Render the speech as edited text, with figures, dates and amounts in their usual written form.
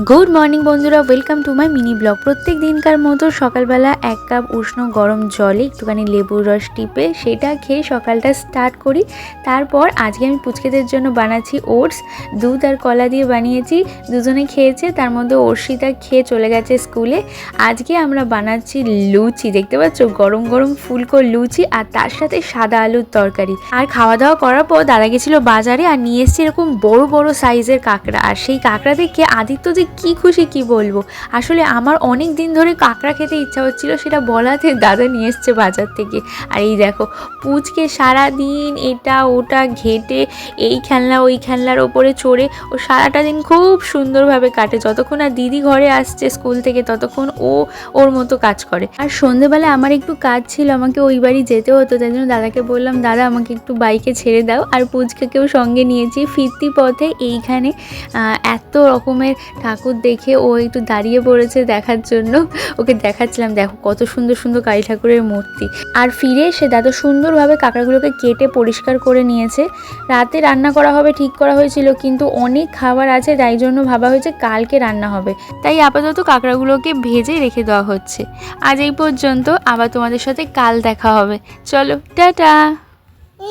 Good morning বন্ধুরা, welcome to my mini blog. প্রত্যেক দিনকার মতো সকালবেলা 1 কাপ উষ্ণ গরম জলে একটুখানি লেবুর রস টিপে সেটা খেয়ে সকালটা স্টার্ট করি। তারপর আজকে আমি পুচকেদের জন্য বানাচ্ছি ওটস, দুধ আর কলা দিয়ে বানিয়েছি। দুজনে খেয়েছে, তার মধ্যে অর্ষিতা খেয়ে চলে গেছে স্কুলে। আজকে আমরা বানাচ্ছি লুচি, দেখতে পাচ্ছ গরম গরম ফুলকো লুচি, আর তার সাথে সাদা আলুর তরকারি। আর খাওয়া দাওয়া করার পর দাদা গেছিলো বাজারে আর নিয়ে এসছে এরকম বড় বড় সাইজের কাঁকড়া। আর সেই কাঁকড়া দেখে আদিত্য যে কি খুশি কি বলবো। আসলে আমার অনেক দিন ধরে কাঁকড়া খেতে ইচ্ছা হচ্ছিল, সেটা বলাতে দাদা নিয়ে এসছে বাজার থেকে। আর এই দেখো পুচকে সারাদিন এটা ওটা ঘেটে এই খেলনা ওই খেলনার ওপরে চড়ে ও সারাটা দিন খুব সুন্দরভাবে কাটে। যতক্ষণ আর দিদি ঘরে আসছে স্কুল থেকে ততক্ষণ ও ওর মতো কাজ করে। আর সন্ধেবেলায় আমার একটু কাজ ছিল, আমাকে ওই বাড়ি যেতে হতো, তাই জন্য দাদাকে বললাম দাদা আমাকে একটু বাইকে ছেড়ে দাও। আর পুচকেও সঙ্গে নিয়েছি। ফিরতি পথে এইখানে এত রকমের ঠাকুর দেখে ও একটু দাঁড়িয়ে পড়েছে দেখার জন্য। ওকে দেখাচ্ছিলাম দেখো কত সুন্দর সুন্দর কালী ঠাকুরের মূর্তি। আর ফিরে এসে দাদা সুন্দরভাবে কাঁকড়াগুলোকে কেটে পরিষ্কার করে নিয়েছে। রাতে রান্না করা হবে ঠিক করা হয়েছিল, কিন্তু অনেক খাবার আছে তাই জন্য ভাবা হয়েছে কালকে রান্না হবে। তাই আপাতত কাঁকড়াগুলোকে ভেজে রেখে দেওয়া হচ্ছে। আজ এই পর্যন্ত, আবার তোমাদের সাথে কাল দেখা হবে। চলো টাটা।